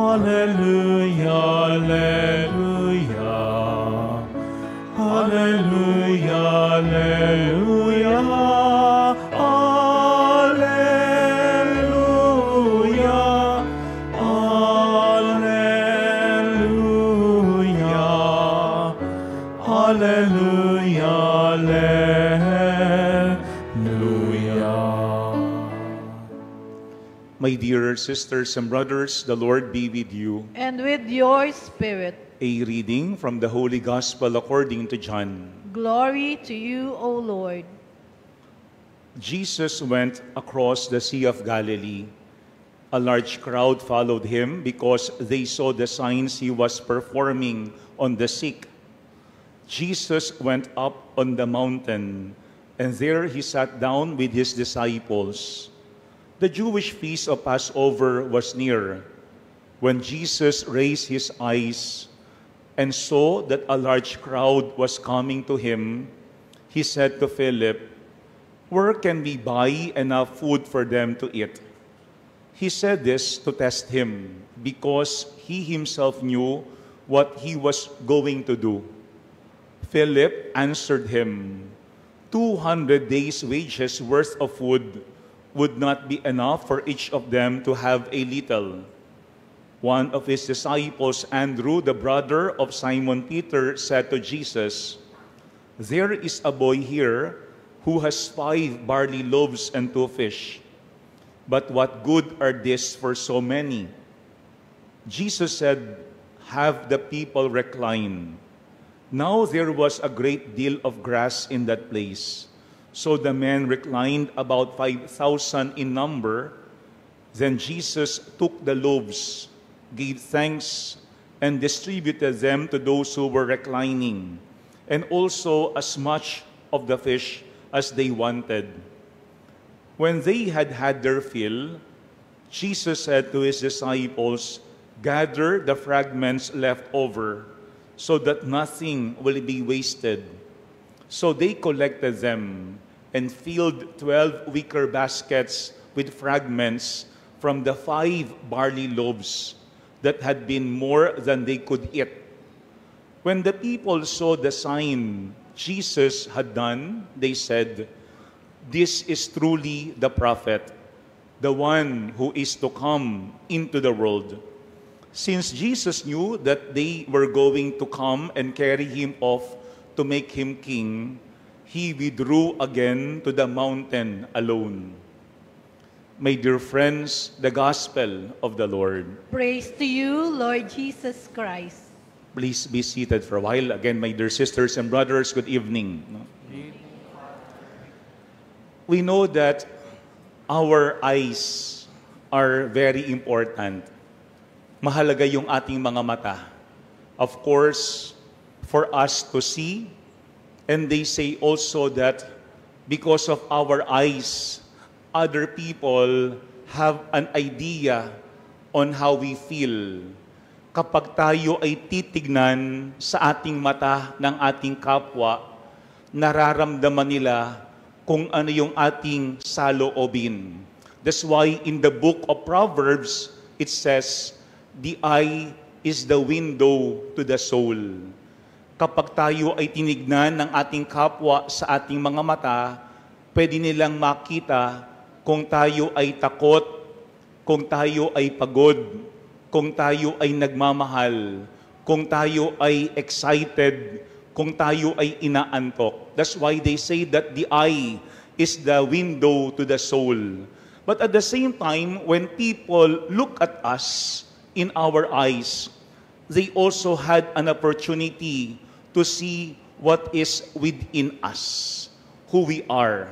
Hallelujah, Hallelujah. Hallelujah, Hallelujah. Hallelujah. Hallelujah. Hallelujah, Hallelujah. My dear sisters and brothers, the Lord be with you. And with your spirit. A reading from the Holy Gospel according to John. Glory to you, O Lord. Jesus went across the Sea of Galilee. A large crowd followed him because they saw the signs he was performing on the sick. Jesus went up on the mountain, and there he sat down with his disciples. The Jewish feast of Passover was near. When Jesus raised his eyes and saw that a large crowd was coming to him, he said to Philip, "Where can we buy enough food for them to eat?" He said this to test him, because he himself knew what he was going to do. Philip answered him, 200 days' wages worth of food would not be enough for each of them to have a little. One of his disciples, Andrew, the brother of Simon Peter, said to Jesus, "There is a boy here who has 5 barley loaves and 2 fish. But what good are these for so many?" Jesus said, "Have the people recline." Now there was a great deal of grass in that place. So the men reclined, about 5,000 in number. Then Jesus took the loaves, gave thanks, and distributed them to those who were reclining, and also as much of the fish as they wanted. When they had had their fill, Jesus said to his disciples, "Gather the fragments left over, so that nothing will be wasted." So they collected them and filled 12 wicker baskets with fragments from the 5 barley loaves that had been more than they could eat. When the people saw the sign Jesus had done, they said, "This is truly the prophet, the one who is to come into the world." Since Jesus knew that they were going to come and carry him off to make him king, he withdrew again to the mountain alone. My dear friends, the Gospel of the Lord. Praise to you, Lord Jesus Christ. Please be seated for a while. Again, my dear sisters and brothers, good evening. We know that our eyes are very important. Mahalaga yung ating mga mata. Of course, for us to see, and they say also that because of our eyes, other people have an idea on how we feel. Kapag tayo ay titignan sa ating mata ng ating kapwa, nararamdaman nila kung ano yung ating saloobin. That's why in the book of Proverbs, it says, "The eye is the window to the soul." Kapag tayo ay tinignan ng ating kapwa sa ating mga mata, pwede nilang makita kung tayo ay takot, kung tayo ay pagod, kung tayo ay nagmamahal, kung tayo ay excited, kung tayo ay inaantok. That's why they say that the eye is the window to the soul. But at the same time, when people look at us in our eyes, they also had an opportunity to see what is within us, who we are.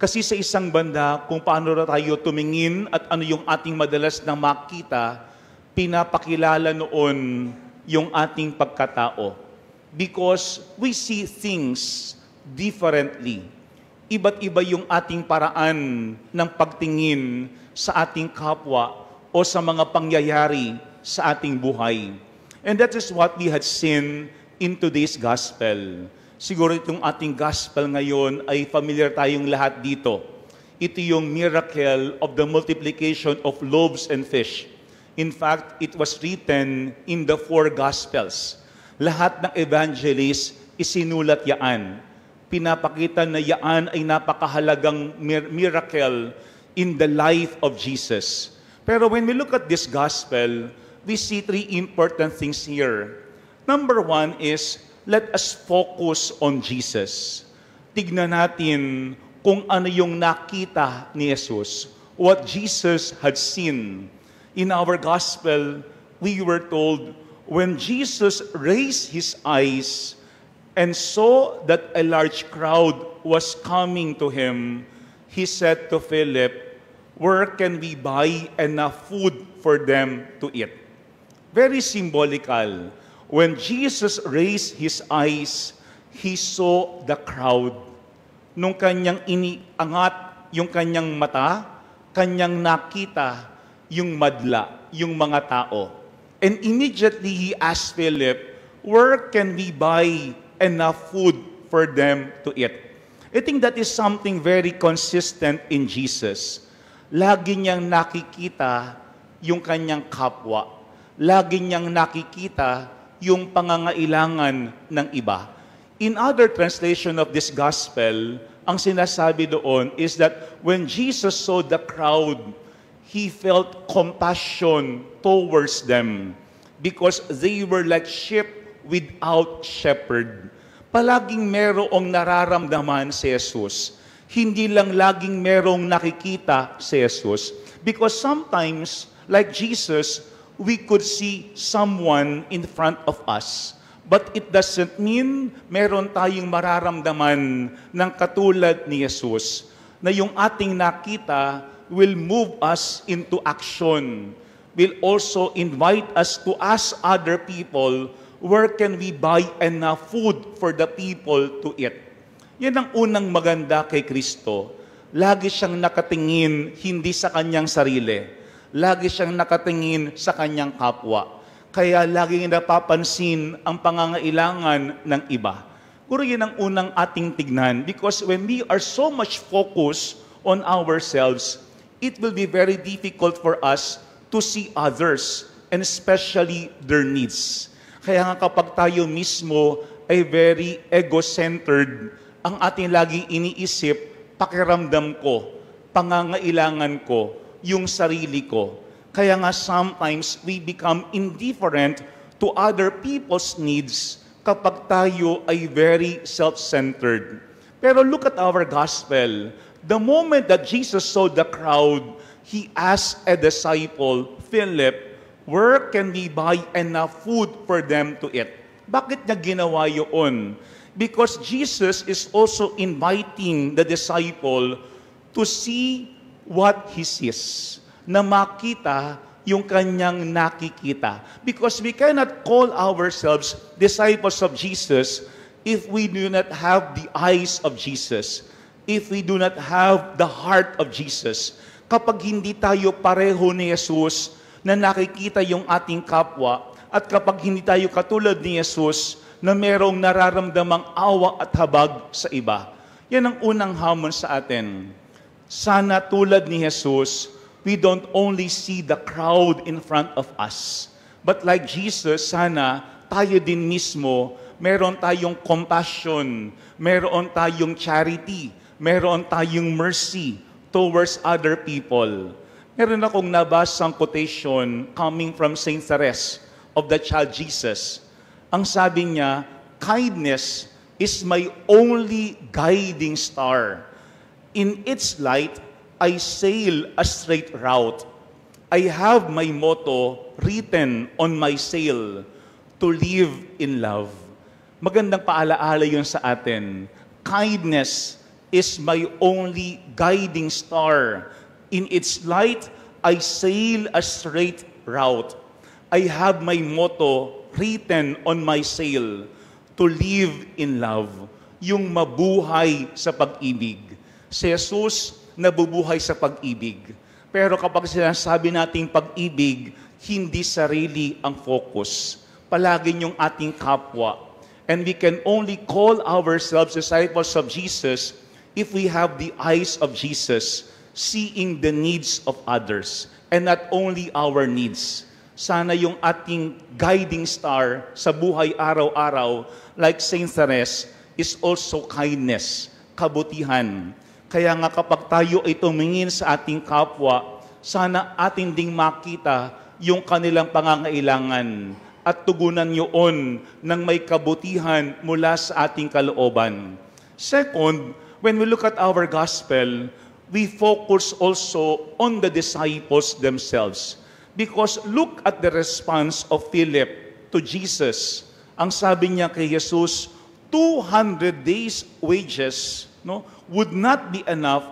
Kasi sa isang banda, kung paano na tayo tumingin at ano yung ating madalas na makita, pinapakilala noon yung ating pagkatao. Because we see things differently. Iba't iba yung ating paraan ng pagtingin sa ating kapwa o sa mga pangyayari sa ating buhay. And that is what we had seen in today's gospel. Siguro itong ating gospel ngayon ay familiar tayong lahat dito. Ito yung miracle of the multiplication of loaves and fish. In fact, it was written in the 4 Gospels. Lahat ng evangelist isinulat yaan. Pinapakita na yaan ay napakahalagang miracle in the life of Jesus. Pero when we look at this gospel, we see 3 important things here. Number 1 is, let us focus on Jesus. Tignan natin kung ano yung nakita ni Jesus, what Jesus had seen. In our gospel, we were told, when Jesus raised his eyes and saw that a large crowd was coming to him, he said to Philip, where can we buy enough food for them to eat? Very symbolical. When Jesus raised his eyes, he saw the crowd. Nung kanyang iniangat yung kanyang mata, kanyang nakita yung madla, yung mga tao. And immediately he asked Philip, where can we buy enough food for them to eat? I think that is something very consistent in Jesus. Lagi niyang nakikita yung kanyang kapwa. Lagi niyang nakikita yung pangangailangan ng iba. In other translation of this gospel, ang sinasabi doon is that when Jesus saw the crowd, he felt compassion towards them because they were like sheep without shepherd. Palaging merong nararamdaman si Jesus. Hindi lang laging merong nakikita si Jesus. Because sometimes, like Jesus, we could see someone in front of us. But it doesn't mean meron tayong mararamdaman ng katulad ni Jesus na yung ating nakita will move us into action, will also invite us to ask other people, where can we buy enough food for the people to eat? Yan ang unang maganda kay Kristo. Lagi siyang nakatingin hindi sa kanyang sarili. Lagi siyang nakatingin sa kanyang kapwa. Kaya laging napapansin ang pangangailangan ng iba. Puro yan ang unang ating tignan because when we are so much focused on ourselves, it will be very difficult for us to see others and especially their needs. Kaya nga kapag tayo mismo ay very ego-centered, ang ating laging iniisip, pakiramdam ko, pangangailangan ko, yung sarili ko. Kaya nga sometimes we become indifferent to other people's needs kapag tayo ay very self-centered. Pero look at our gospel. The moment that Jesus saw the crowd, he asked a disciple, Philip, where can we buy enough food for them to eat? Bakit niya ginawa yun? Because Jesus is also inviting the disciple to see what he sees, na makita yung kanyang nakikita. Because we cannot call ourselves disciples of Jesus if we do not have the eyes of Jesus, if we do not have the heart of Jesus. Kapag hindi tayo pareho ni Jesus na nakikita yung ating kapwa, at kapag hindi tayo katulad ni Jesus na merong nararamdamang awa at habag sa iba, yan ang unang hamon sa atin. Sana tulad ni Jesus, we don't only see the crowd in front of us, but like Jesus, sana tayo din mismo, meron tayong compassion, meron tayong charity, meron tayong mercy towards other people. Meron akong nabasang quotation coming from Saint Therese of the Child Jesus. Ang sabi niya, kindness is my only guiding star. In its light, I sail a straight route. I have my motto written on my sail, to live in love. Magandang paalaala yun sa atin. Kindness is my only guiding star. In its light, I sail a straight route. I have my motto written on my sail, to live in love. Yung mabuhay sa pag-ibig. Si Jesus, nabubuhay sa pag-ibig. Pero kapag sinasabi nating pag-ibig, hindi sarili ang focus. Palagi yung ating kapwa. And we can only call ourselves disciples of Jesus if we have the eyes of Jesus, seeing the needs of others. and not only our needs. Sana yung ating guiding star sa buhay araw-araw, like Saint Therese, is also kindness, kabutihan. Kaya nga kapag tayo ay tumingin sa ating kapwa, sana atin ding makita yung kanilang pangangailangan at tugunan yun ng may kabutihan mula sa ating kalooban. Second, when we look at our gospel, we focus also on the disciples themselves. Because look at the response of Philip to Jesus. Ang sabi niya kay Jesus, 200 days wages would not be enough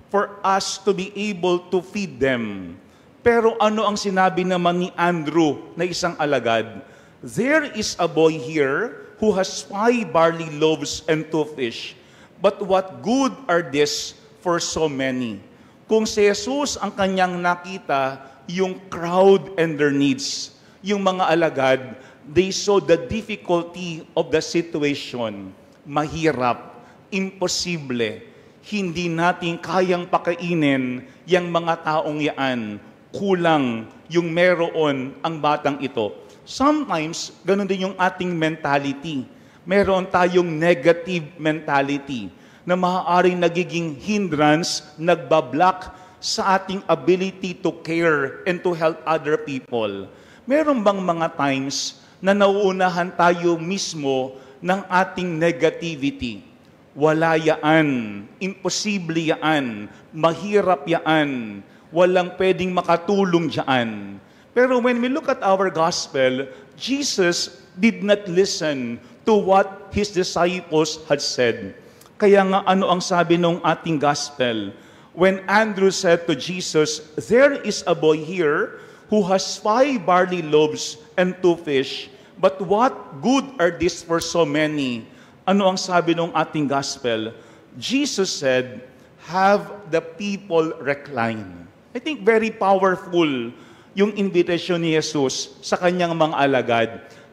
for us to be able to feed them. Pero ano ang sinabi naman ni Andrew na isang alagad? There is a boy here who has 5 barley loaves and 2 fish. But what good are this for so many? Kung si Jesus ang kanyang nakita, yung crowd and their needs, yung mga alagad, they saw the difficulty of the situation. Mahirap, imposible, hindi natin kayang pakainin yung mga taong yaan. Kulang yung meron ang batang ito. Sometimes, ganun din yung ating mentality. Meron tayong negative mentality na maaaring nagiging hindrance, nagbablock sa ating ability to care and to help other people. Meron bang mga times na nauunahan tayo mismo ng ating negativity? Wala yaan, imposible yaan, mahirap yaan, walang pwedeng makatulong dyan. Pero when we look at our gospel, Jesus did not listen to what His disciples had said. Kaya nga ano ang sabi ng ating gospel? When Andrew said to Jesus, there is a boy here who has 5 barley loaves and 2 fish, but what good are these for so many? Ano ang sabi ng ating gospel? Jesus said, have the people recline. I think very powerful yung invitation ni Jesus sa kanyang mga alagad.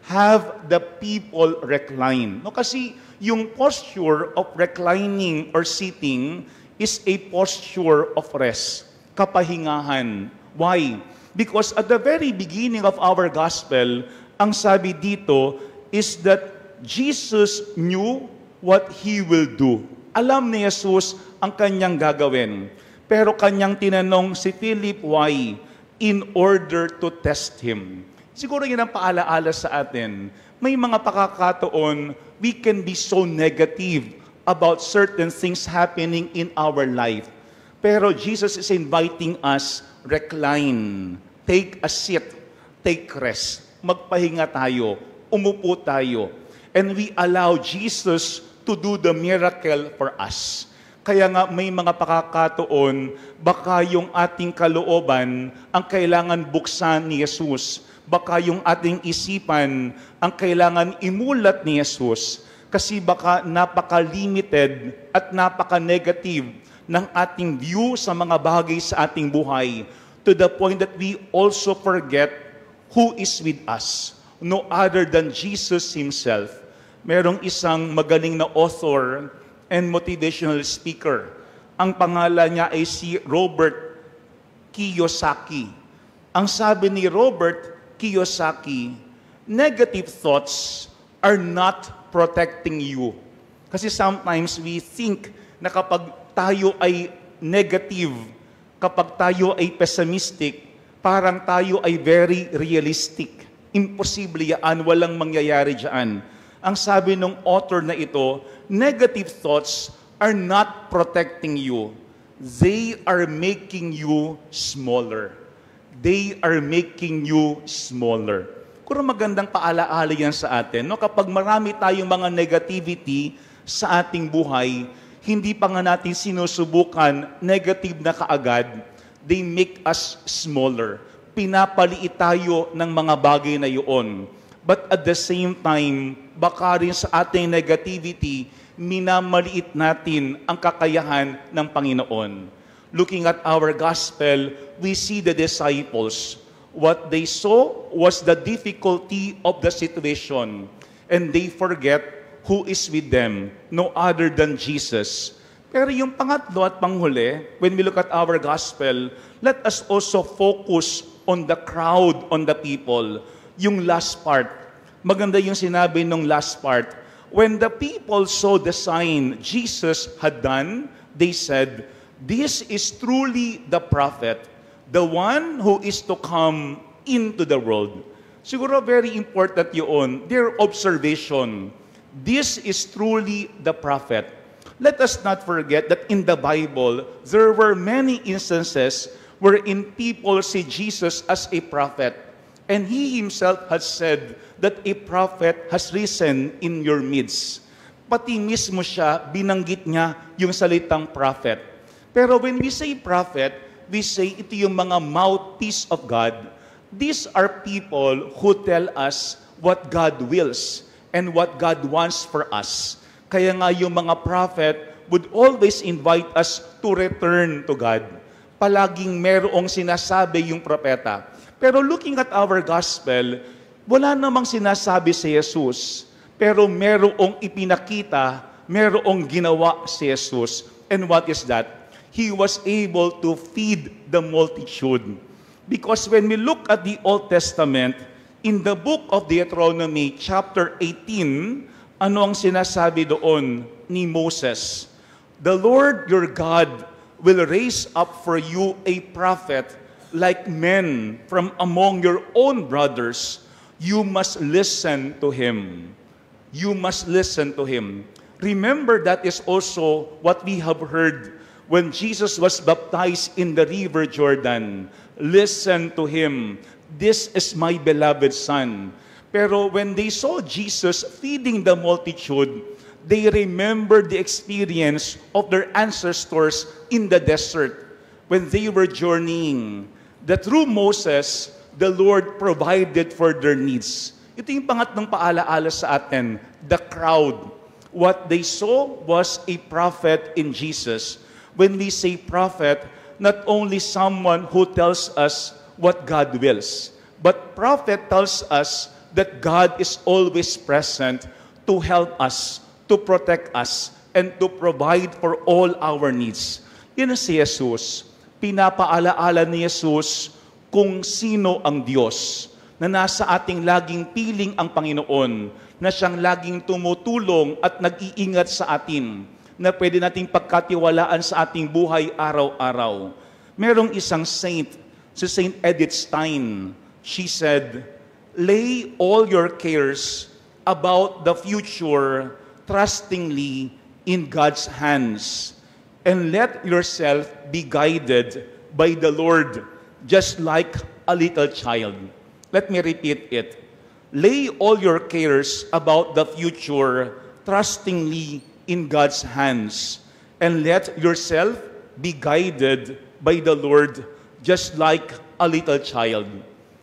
Have the people recline. No, kasi yung posture of reclining or sitting is a posture of rest, kapahingahan. Why? Because at the very beginning of our gospel, ang sabi dito is that Jesus knew what He will do. Alam ni Jesus ang kanyang gagawin. Pero kanyang tinanong si Philip, why? In order to test him. Siguro yun ang paalaala sa atin. May mga pakakataon, we can be so negative about certain things happening in our life. Pero Jesus is inviting us, recline, take a seat, take rest, magpahinga tayo, umupo tayo, and we allow Jesus to do the miracle for us. Kaya nga may mga pakakataon, baka yung ating kalooban ang kailangan buksan ni Jesus. Baka yung ating isipan ang kailangan imulat ni Jesus. Kasi baka napaka-limited at napaka-negative ng ating view sa mga bagay sa ating buhay to the point that we also forget who is with us, no other than Jesus Himself. Merong isang magaling na author and motivational speaker. Ang pangalan niya ay si Robert Kiyosaki. Ang sabi ni Robert Kiyosaki, negative thoughts are not protecting you. Kasi sometimes we think na kapag tayo ay negative, kapag tayo ay pessimistic, parang tayo ay very realistic. Imposible yan, walang mangyayari dyan. Ang sabi ng author na ito, negative thoughts are not protecting you. They are making you smaller. They are making you smaller. Kung magandang paalaala yan sa atin, no? Kapag marami tayong mga negativity sa ating buhay, hindi pa nga natin sinusubukan, negative na kaagad, they make us smaller. Pinapaliit tayo ng mga bagay na yun. But at the same time, baka rin sa ating negativity, minamaliit natin ang kakayahan ng Panginoon. Looking at our gospel, we see the disciples. What they saw was the difficulty of the situation, and they forget who is with them, no other than Jesus. Pero yung pangatlo at panghuli, when we look at our gospel, let us also focus on the crowd, on the people. Yung last part, maganda yung sinabi nung last part. When the people saw the sign Jesus had done, they said, "This is truly the prophet, the one who is to come into the world." Siguro very important yun, their observation. This is truly the prophet. Let us not forget that in the Bible, there were many instances wherein people see Jesus as a prophet. And he himself has said that a prophet has risen in your midst. Pati mismo siya, binanggit niya yung salitang prophet. Pero when we say prophet, we say ito yung mga mouthpiece of God. These are people who tell us what God wills and what God wants for us. Kaya nga yung mga prophet would always invite us to return to God. Palaging merong sinasabi yung propeta. Pero looking at our gospel, wala namang sinasabi si Jesus. Pero merong ipinakita, merong ginawa si Jesus. And what is that? He was able to feed the multitude. Because when we look at the Old Testament, in the book of Deuteronomy, chapter 18, ano ang sinasabi doon ni Moses? The Lord your God will raise up for you a prophet like men from among your own brothers. You must listen to him. You must listen to him. Remember, that is also what we have heard when Jesus was baptized in the river Jordan. Listen to him. This is my beloved son. Pero when they saw Jesus feeding the multitude, they remembered the experience of their ancestors in the desert when they were journeying. That through Moses, the Lord provided for their needs. Ito yung pangatlong paalaala sa atin, the crowd. What they saw was a prophet in Jesus. When we say prophet, not only someone who tells us what God wills, but prophet tells us that God is always present to help us, to protect us, and to provide for all our needs. Yan si Jesus. Pinapaalaala ni Jesus kung sino ang Diyos, na nasa ating laging piling ang Panginoon, na siyang laging tumutulong at nag-iingat sa atin, na pwede nating pagkatiwalaan sa ating buhay araw-araw. Merong isang saint, si Saint Edith Stein. She said, "Lay all your cares about the future trustingly in God's hands, and let yourself be guided by the Lord, just like a little child." Let me repeat it. Lay all your cares about the future trustingly in God's hands, and let yourself be guided by the Lord, just like a little child.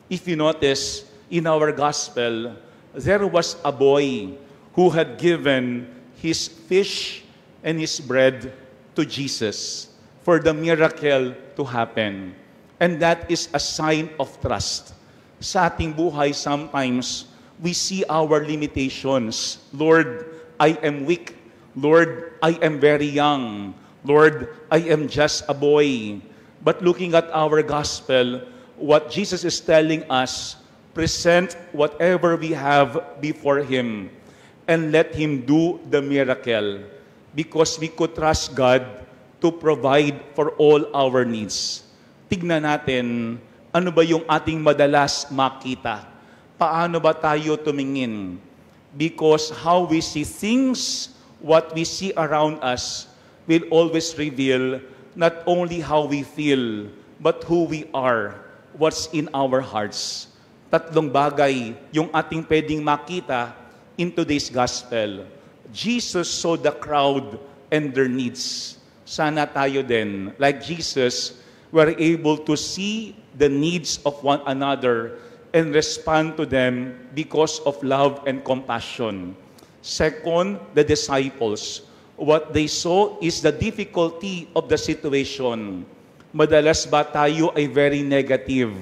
If you notice, in our gospel, there was a boy who had given his fish and his bread to Jesus for the miracle to happen. And that is a sign of trust. Sa ating buhay, sometimes, we see our limitations. Lord, I am weak. Lord, I am very young. Lord, I am just a boy. But looking at our gospel, what Jesus is telling us, present whatever we have before Him and let Him do the miracle, because we could trust God to provide for all our needs. Tignan natin, ano ba yung ating madalas makita? Paano ba tayo tumingin? Because how we see things, what we see around us, will always reveal not only how we feel, but who we are, what's in our hearts. Tatlong bagay yung ating pwedeng makita in today's gospel. Jesus saw the crowd and their needs. Sana tayo din, like Jesus, we're able to see the needs of one another and respond to them because of love and compassion. Second, the disciples. What they saw is the difficulty of the situation. Madalas ba tayo ay very negative?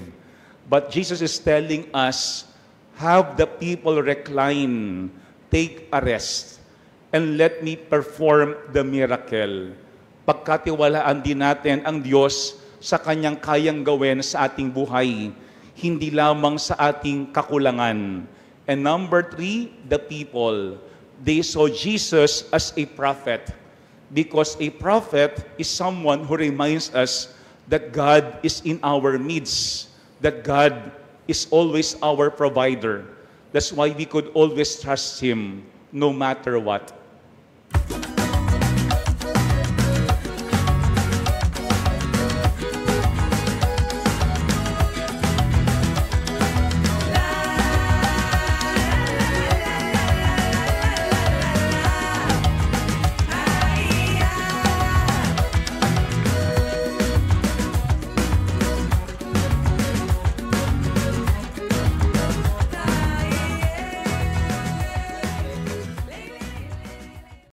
But Jesus is telling us, have the people recline, take a rest, and let me perform the miracle. pagkatiwalaan din natin ang Diyos sa Kanyang kayang gawin sa ating buhay, hindi lamang sa ating kakulangan. And number 3, the people. They saw Jesus as a prophet, because a prophet is someone who reminds us that God is in our midst, that God is always our provider. That's why we could always trust Him no matter what.